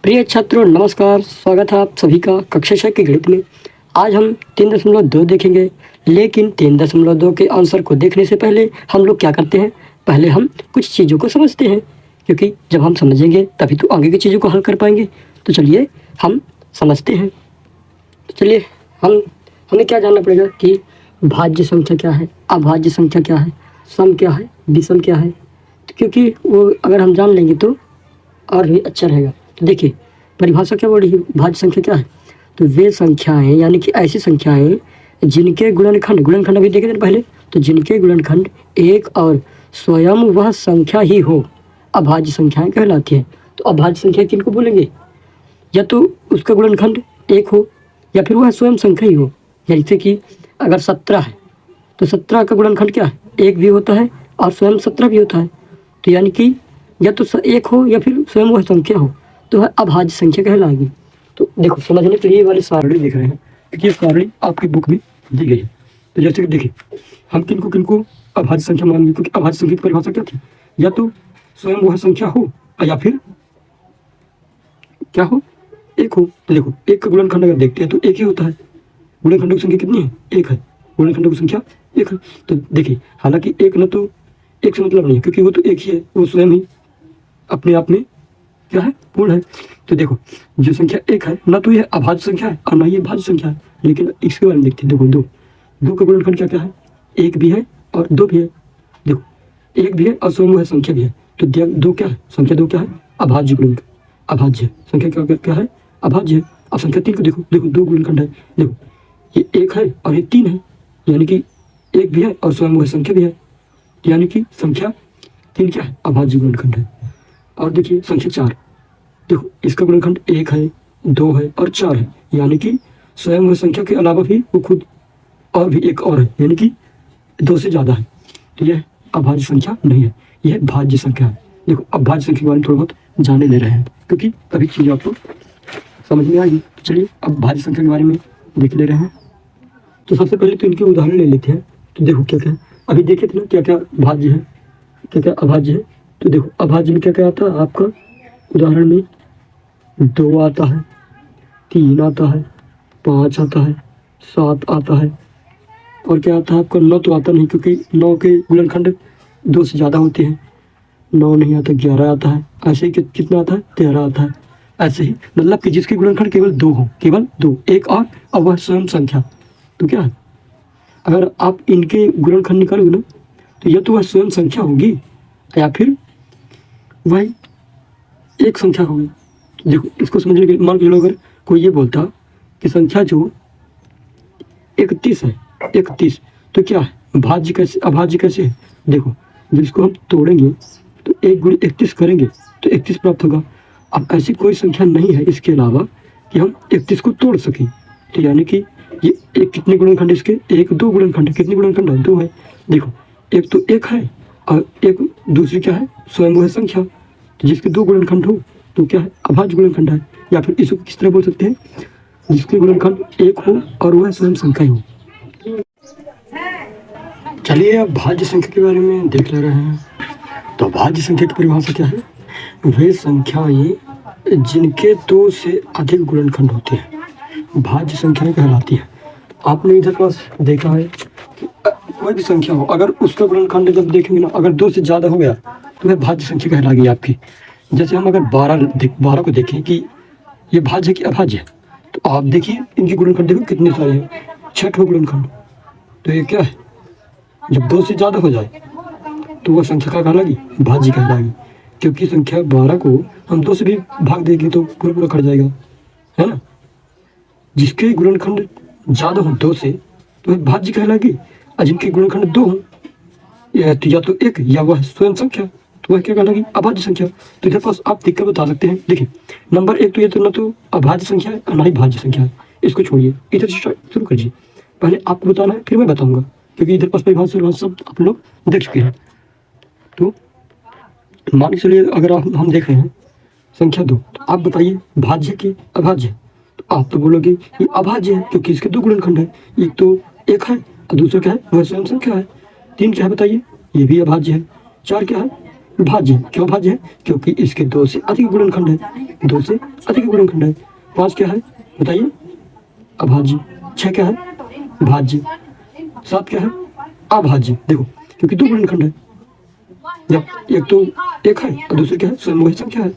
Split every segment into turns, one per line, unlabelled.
प्रिय छात्रों नमस्कार, स्वागत है आप सभी का कक्षा 6 के गणित में। आज हम 3.2 देखेंगे, लेकिन 3.2 के आंसर को देखने से पहले हम लोग क्या करते हैं, पहले हम कुछ चीज़ों को समझते हैं, क्योंकि जब हम समझेंगे तभी तो आगे की चीज़ों को हल कर पाएंगे। तो चलिए हम समझते हैं। तो चलिए हमें क्या जानना पड़ेगा कि भाज्य संख्या क्या है, अभाज्य संख्या क्या है, सम क्या है, विषम क्या है। तो क्योंकि वो अगर हम जान लेंगे तो और भी अच्छा रहेगा। तो देखिए परिभाषा क्या बोल रही है, भाज्य संख्या क्या है, तो वे संख्याएं यानी कि ऐसी संख्याएं जिनके गुणनखंड अभी देखे थे पहले, तो जिनके गुणनखंड एक और स्वयं वह संख्या ही हो अभाज्य संख्याएं कहलाती हैं। तो अभाज्य संख्या किनको बोलेंगे, या तो उसका गुणनखंड एक हो या फिर वह स्वयं संख्या ही हो। जैसे कि अगर 17 है तो 17 का गुणनखंड क्या है, एक भी होता है और स्वयं 17 भी होता है। तो यानी कि या तो एक हो या फिर स्वयं वह संख्या हो, तो वह अभाज्य संख्या कहलाएगी। तो देखो समझने के लिए ये वाली सारणी देख रहे हैं, क्योंकि ये सारणी आपकी बुक में दी गई है। तो जैसे कि देखिए हम किनको अभाज्य संख्या मानेंगे, क्योंकि अभाज्य संख्या की परिभाषा क्या थी, या तो स्वयं वह संख्या हो या फिर क्या हो, एक हो। तो देखो एक का गुणनखंड अगर देखते हैं तो एक ही होता है। गुणनखंडों की संख्या कितनी है, एक है। गुणनखंडों की संख्या एक है। तो देखिए हालांकि एक न तो एक से मतलब नहीं है, क्योंकि वो तो एक ही है, वो स्वयं ही अपने आप में क्या है, पूर्ण है। तो देखो जो संख्या एक है ना तो ये अभाज्य संख्या है और ना ये भाज्य संख्या है। लेकिन इसके बारे में देखते हैं। देखो दो का गुणनखंड क्या क्या है, एक भी है और दो भी है। देखो एक भी है और स्वयं वह संख्या भी है। तो दो क्या है, संख्या दो क्या है, अभाज्य गुणनखंड, अभाज्य संख्या क्या है, अभाज्य है। अब संख्या तीन को देखो, दो गुणनखंड है। देखो ये एक है और ये तीन है, यानी कि एक भी है और स्वयं वह संख्या भी है, यानी कि संख्या तीन क्या है, अभाज्य गुणनखंड है। और देखिए संख्या चार, देखो इसका गुणनखंड एक है, दो है और चार है, यानी कि स्वयं वह संख्या के अलावा भी वो खुद और भी एक और है, यानी कि दो से ज्यादा है। तो यह अभाज्य संख्या नहीं है, यह भाज्य संख्या है। देखो अब भाज्य संख्या के बारे में थोड़ा बहुत जाने ले रहे हैं, क्योंकि तभी चीजें आपको समझ में आएगी। तो चलिए अब भाज्य संख्या के बारे में देख ले रहे हैं। तो सबसे पहले तो इनके उदाहरण ले लेते हैं। तो देखो क्या क्या अभी देखे थे ना, क्या क्या भाज्य है, क्या क्या अभाज्य है। तो देखो अभाज्य में क्या क्या आता है आपका, उदाहरण में 2 आता है, 3 आता है, 5 आता है, 7 आता है, और क्या आता है आपका 9 तो आता नहीं, क्योंकि 9 के गुणनखंड 2 से ज़्यादा होते हैं। 9 नहीं आता, 11 आता है। ऐसे ही कितना आता है, 13 आता है। ऐसे ही मतलब कि जिसके गुणनखंड केवल 2 हो, केवल 2, एक और वह स्वयं संख्या। तो क्या है, अगर आप इनके गुणनखंड निकालोगे ना, तो या तो वह स्वयं संख्या होगी या फिर वह एक संख्या होगी। तो देखो इसको समझने के लिए मान लो अगर कोई ये बोलता कि संख्या जो 31 है, 31 तो क्या है, भाज्य कैसे, अभाज्य कैसे है। देखो जब इसको हम तोड़ेंगे तो 1 गुणे 31 करेंगे तो 31 प्राप्त होगा। अब ऐसी कोई संख्या नहीं है इसके अलावा कि हम 31 को तोड़ सकें। तो यानी कि ये एक कितने गुणनखंड इसके, एक दो गुणनखंड, कितने गुणनखंड है, 2 है। देखो एक तो एक है और एक दूसरी क्या है, स्वयं वह संख्या। तो जिसके 2 गुणनखंड हो तो क्या है, अभाज्य गुणनखंड है। या फिर इसको किस तरह बोल सकते हैं, जिसके गुणनखंड एक हो और वह स्वयं संख्या हो। चलिए अब भाज्य संख्या के बारे में देख ले रहे हैं। तो भाज्य संख्या की परिभाषा क्या है, वे संख्याएं जिनके 2 से अधिक गुणनखंड होते हैं भाज्य संख्याएं कहलाती है। आपने इधर पास देखा है कि कोई भी संख्या हो, अगर उसका गुणनखंड जब देखेंगे ना, अगर 2 से ज़्यादा हो गया तो वह भाज्य संख्या कहलाएगी आपकी। जैसे हम अगर 12 को देखें कि ये भाज्य है कि अभाज्य है, तो आप देखिए इनके गुणनखंड देखो कितने सारे हैं, 6 गुणनखंड। तो ये क्या है, जब 2 से ज़्यादा हो जाए तो वह संख्या क्या कहलाएगी, भाज्य कहलाएगी। क्योंकि संख्या 12 को हम 2 से भी भाग देंगे तो पूरा पूरा कट जाएगा, है ना। जिसके गुणनखंड ज़्यादा हो 2 से तो वह भाज्य कहलाएगी, और जिनके गुणनखंड 2 हो या तो एक या वह स्वयं संख्या, तो वह क्या कहलाएगी, अभाज्य संख्या। तो इधर पास आप दिक्कत बता सकते हैं। देखिए नंबर 1 तो ये तो ना तो अभाज्य संख्या है और ना ही भाज्य संख्या है, इसको छोड़िए, इधर से शुरू करिए। पहले आपको बताना है फिर मैं बताऊंगा, क्योंकि इधर पास परिभाषा सब आप लोग देख चुके हैं। तो मान के चलिए अगर हम देख रहे हैं संख्या 2, तो आप बताइए भाज्य की अभाज्य। तो आप तो बोलोगे ये अभाज्य है, क्योंकि इसके 2 गुणनखंड है, एक तो एक है और दूसरा क्या है, वह स्वयं संख्या है। 3 क्या है बताइए, ये भी अभाज्य है। 4 क्या है, भाज्य। क्यों भाज्य है? क्योंकि इसके 2 से अधिक गुणनखंड है, 2 से अधिक गुणनखंड है। 5 क्या है बताइए? अभाज्य। 6 क्या है? भाज्य। 7 क्या है? अभाज्य। देखो क्योंकि 2 गुणनखंड है, जब एक तो एक है और दूसरी क्या है? स्वयं संख्या है।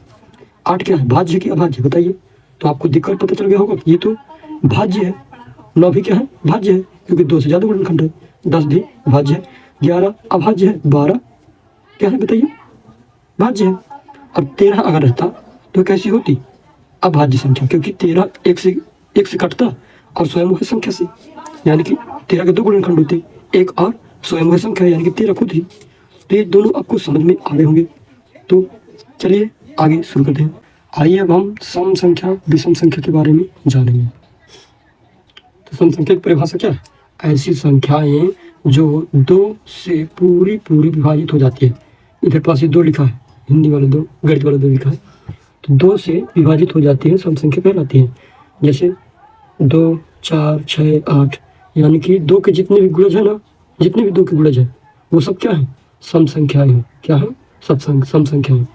8 क्या है? भाज्य की अभाज्य बताइए? तो आपको दिक्कत पता चल गया होगा कि ये तो भाज्य है। 9 भी क्या है? भाज्य है, क्योंकि 2 से ज्यादा गुणनखंड है। 10 भी भाज्य है। 11 अभाज्य है। 12 क्या है बताइए? भाज्य है। और 13 अगर रहता तो कैसी होती? अभाज्य संख्या, क्योंकि 13 एक से कटता और स्वयं संख्या से, यानी कि 13 के 2 गुणनखंड होते, एक और स्वयं संख्या यानी कि 13 खुद ही। तो ये दोनों आपको समझ में आ गए होंगे। तो चलिए आगे शुरू करते हैं। आइए अब हम सम संख्या विषम संख्या के बारे में जानेंगे। तो सम संख्या की परिभाषा क्या है? ऐसी संख्याएं जो 2 से पूरी विभाजित हो जाती है। इधर पास ये 2 लिखा है, हिंदी वाले 2, गणित वाले 2 लिखा है। तो 2 से विभाजित हो जाती है, सम संख्या कहलाती है। जैसे 2, 4, 6, 8, यानी कि 2 के जितने भी गुणज है ना, जितने भी 2 के गुणज है वो सब क्या है? सम संख्याएं हैं। क्या है? सम संख्याएं।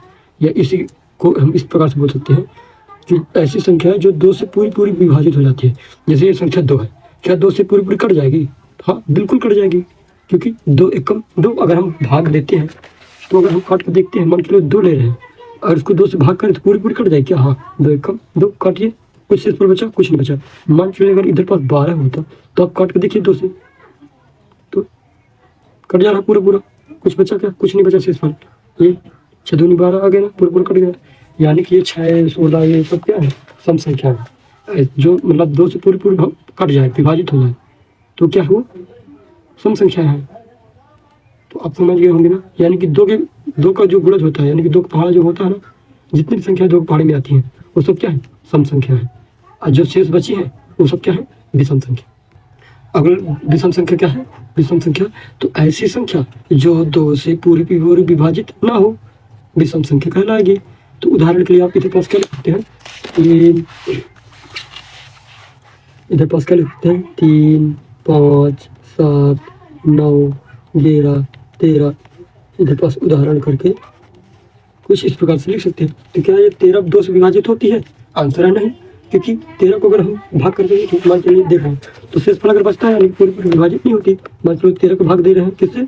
या इसी को हम इस प्रकार से बोल सकते हैं कि ऐसी संख्या है जो 2 से पूरी विभाजित हो जाती है। जैसे ये संख्या 2 है, क्या 2 से पूरी कट जाएगी? हाँ बिल्कुल कट जाएगी, क्योंकि 2 एकम 2 अगर हम भाग देते हैं, तो अगर हम काट कर देखते हैं, मान के लो 2 ले रहे हैं और उसको 2 से भाग करें तो पूरी कट जाएगी क्या? हाँ 2 एकम 2 काटिए, कुछ शेष पर बचा? कुछ नहीं बचा। मान के अगर इधर पास 12 होता तो आप काट कर देखिए 2 से, तो कट जा रहा पूरा। कुछ बचा क्या? कुछ नहीं बचा शेष पर। ये 6 दूनी 12 आ गया ना, पूरा कट गया। यानी कि ये 6, 16 ये सब क्या है? सम संख्या है। जो मतलब 2 से पूरी कट जाए, विभाजित हो जाए, तो क्या है वो? सम संख्या है। तो आप समझ गए होंगे ना। यानी कि 2 का जो गुणज होता है, यानी कि 2 का पहाड़ा जो होता है ना, जितनी भी संख्या 2 के पहाड़े में आती है वो सब क्या है? सम संख्या है। और जो शेष बची है वो सब क्या है? विषम संख्या। अगर विषम संख्या क्या है? विषम संख्या तो ऐसी संख्या जो 2 से पूरी विभाजित ना हो, विषम संख्या कहलाएगी। तो उदाहरण के लिए आप इधर पास क्या लिखते हैं? इधर पास क्या लिखते हैं? 3, 5, 7, 9, 11, 13। इधर पास उदाहरण करके कुछ इस प्रकार से लिख सकते हैं। तो क्या ये 13 2 से विभाजित होती है? आंसर है नहीं, क्योंकि 13 को अगर हम भाग करके मान चलिए देख रहे हैं तो शेषफल अगर बचता है, यानी पूरी विभाजित नहीं होती। मान चलो 13 को भाग दे रहे हैं किससे?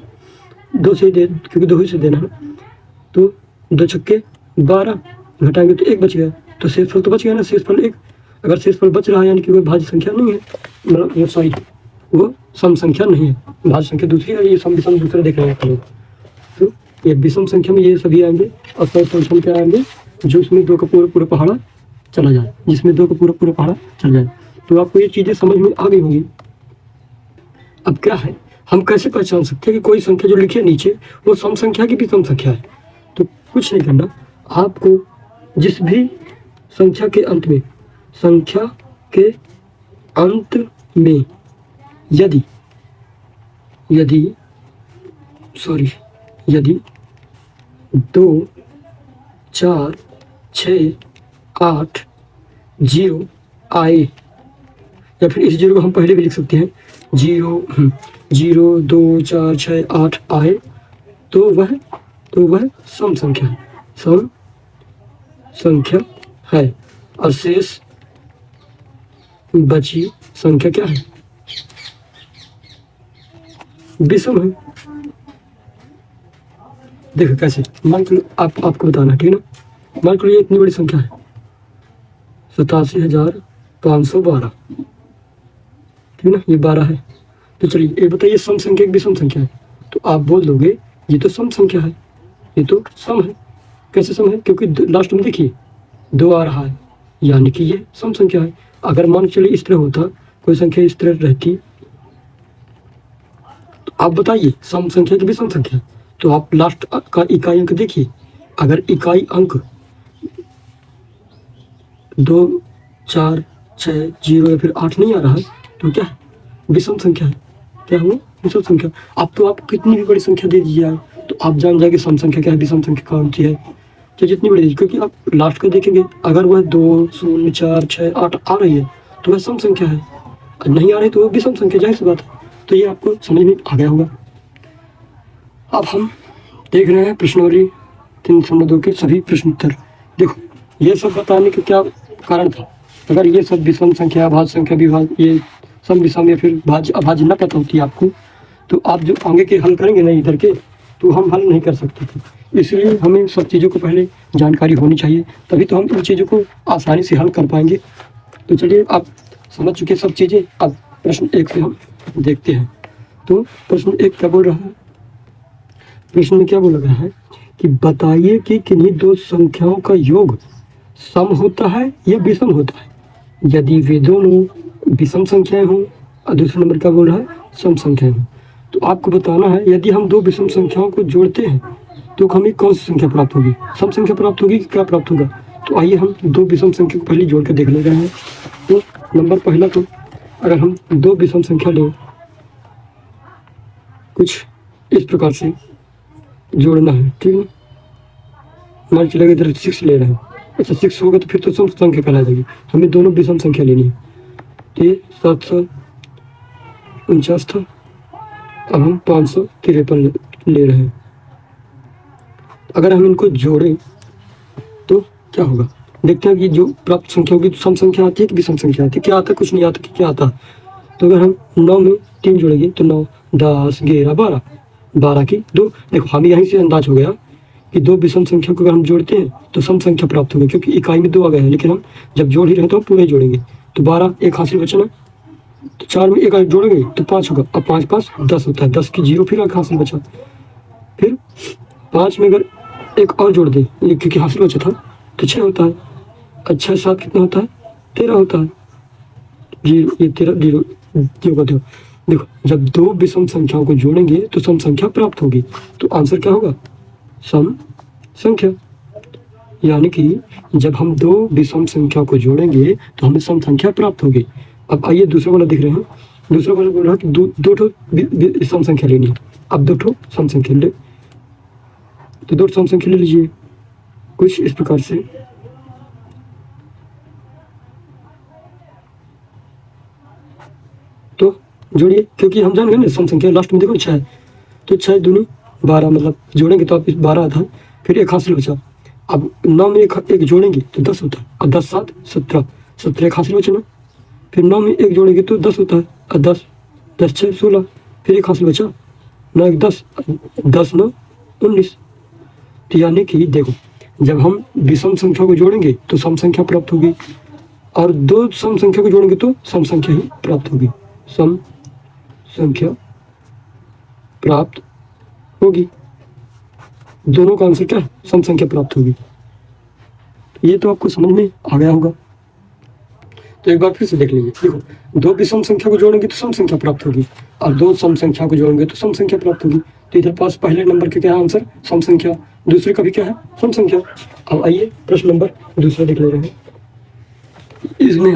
2 से दे, क्योंकि 2 ही से देना है। तो 2 छक्के 12 घटाएंगे तो 1 बच गया, तो शेषफल तो बच गया ना, शेषफल 1। अगर शेषफल बच रहा है यानी कि कोई भाज्य संख्या नहीं है, मतलब वो सॉरी वो सम संख्या नहीं है, भाज्य संख्या दूसरी है। ये सम विषम दूसरा देख रहे हैं। तो ये विषम संख्या में ये सभी आएंगे, और सम संख्या में क्या आएंगे? जो इसमें 2 का पूरा पहाड़ा चला जाए, जिसमें 2 का पूरा पहाड़ा चल जाए। तो आपको ये चीजें समझ में आ गई होंगी। अब क्या है, हम कैसे पहचान सकते हैं कि कोई संख्या जो लिखी है नीचे वो सम संख्या की विषम संख्या है? तो कुछ नहीं करना, आपको जिस भी संख्या के अंत में यदि 2, 4, 6, 8 0 आए, या फिर इस 0 को हम पहले भी लिख सकते हैं, 0, 2, 4, 6, 8 आए, तो वह सम संख्या है। और शेष बची संख्या क्या है? विषम है। देखो कैसे, मान लो आपको बताना, ठीक है ना। मान लो ये इतनी बड़ी संख्या है 87,512, ठीक है ना, ये 12 है। तो चलिए ये बताइए सम संख्या की विषम संख्या है? तो आप बोल दोगे ये तो सम संख्या है, ये तो सम है। कैसे सम है? क्योंकि लास्ट में देखिए 2 आ रहा है, यानी कि ये सम संख्या है। अगर मान चलिए इस तरह होता, कोई संख्या इस तरह रहती, तो आप बताइए सम संख्या की विषम संख्या। तो आप लास्ट का इकाई अंक देखिए, अगर इकाई अंक 2, 4, 6, 0 या फिर 8 नहीं आ रहा है, तो क्या है? विषम संख्या है। क्या है वो? विषम संख्या। अब तो आप कितनी भी बड़ी संख्या दे दीजिए तो आप जान जाएंगे सम संख्या क्या है, विषम संख्या कौन सी है। चाहे जितनी बड़ी दीजिए, क्योंकि आप लास्ट का देखेंगे, अगर वह 2, 0, 4, 6, 8 आ रही है तो वह सम संख्या है, नहीं आ रही तो वह विषम संख्या, जाहिर सी बात है। तो ये आपको समझ में आ गया होगा। अब हम देख रहे हैं प्रश्नोत्तरी 3.2 के सभी प्रश्न उत्तर। देखो ये सब बताने का क्या कारण था? अगर ये सब विषम संख्या, भाज्य संख्या, विभाज्य, ये सम विषम या फिर भाज्य अभाज्य न पता होती आपको, तो आप जो आगे के हल करेंगे ना इधर के, तो हम हल नहीं कर सकते थे। इसलिए हमें सब चीज़ों को पहले जानकारी होनी चाहिए, तभी तो हम इन चीज़ों को आसानी से हल कर पाएंगे। तो चलिए आप समझ चुके सब चीज़ें, अब प्रश्न 1 से हम देखते हैं। तो प्रश्न 1 क्या बोल रहा है? प्रश्न में क्या बोला गया है कि बताइए कि किन्हीं दो संख्याओं का योग सम होता है या विषम होता है यदि वे दोनों विषम संख्याएं हों, और दूसरे नंबर क्या बोल रहा है? सम संख्याएं हों। तो आपको बताना है यदि हम दो विषम संख्याओं को जोड़ते हैं तो हमें कौन सी संख्या प्राप्त होगी? सम संख्या प्राप्त होगी कि क्या प्राप्त होगा? तो आइए हम दो विषम संख्या को पहले जोड़ कर देख ले रहे हैं। तो नंबर पहला, तो अगर हम दो विषम संख्या लें, कुछ इस प्रकार से जोड़ना है, ठीक है। मान चलेगा इधर 6 ले रहे हैं, अच्छा 6 होगा तो फिर तो सम संख्या कहला जाएगी। हमें दोनों विषम संख्या लेनी है। तो ये 749 था, अब हम 553 ले रहे हैं। अगर हम इनको जोड़ें तो क्या होगा? देखते हैं कि जो प्राप्त संख्या होगी तो सम संख्या आती है कि विषम संख्या आती है? क्या आता है? कुछ नहीं आता कि क्या आता है? तो अगर हम 9 में 3 जोड़ेंगे तो 9, 10, 11, 12, 12 की 2। देखो हमें यहीं से अंदाज हो गया कि दो विषम संख्या को अगर हम जोड़ते हैं तो सम संख्या प्राप्त होगी, क्योंकि इकाई में 2 आ गए हैं, लेकिन हम जब जोड़ ही रहे तो हम पूरे जोड़ेंगे। तो 12 एक हासिल बचा ना, तो 4 में एक जोड़ेंगे तो 5 होगा। अब 5 5 10 होता है, 10 की 0 फिर एक हासिल बचा। फिर 5 में अगर एक और जोड़ दें क्योंकि हासिल बचा था तो 6 होता है। अच्छा 7 कितना होता है? 13 होता है। ये 13 0 का देखो जब दो विषम संख्याओं को जोड़ेंगे तो सम संख्या प्राप्त होगी। तो आंसर क्या होगा? सम संख्या। यानी कि जब हम दो विषम संख्या को जोड़ेंगे तो हमें सम संख्या प्राप्त होगी। अब आइए दूसरा वाला देख रहे हैं। दूसरा वाला बोल रहा है कि दो ठो सम संख्या लेनी है। अब 2 ठो सम संख्या ले, तो 2 सम संख्या ले लीजिए कुछ इस प्रकार से। तो जोड़िए, क्योंकि हम जान गए ना सम संख्या लास्ट में देखो 6 है, तो 6 दूनी 12, मतलब जोड़ेंगे तो आप 12 था, फिर एक हासिल बचा। अब 9 में एक जोड़ेंगे तो 10 होता है, और 10 7 17, 17 एक हासिल बचा ना, फिर 9 में एक जोड़ेंगे तो 10 होता है, और 10 10 6 16, फिर एक हासिल बचा, 9 1 10, 10 9 19। तो यानी कि देखो जब हम विषम संख्या को जोड़ेंगे तो सम संख्या प्राप्त होगी, और दो सम संख्या को जोड़ेंगे तो सम संख्या ही प्राप्त होगी। सम संख्या प्राप्त होगी, दोनों का आंसर क्या है? सम संख्या प्राप्त होगी। ये तो आपको समझ में आ गया होगा। तो एक बार फिर से देख लीजिए। देखो दो विषम संख्या को जोड़ेंगे तो सम संख्या प्राप्त होगी, और दो सम संख्या को जोड़ेंगे तो सम संख्या प्राप्त होगी। तो इधर पास पहले नंबर का क्या है आंसर? सम संख्या। दूसरे का भी क्या है? सम संख्या। अब आइए प्रश्न नंबर दूसरा देख ले रहे हैं। इसमें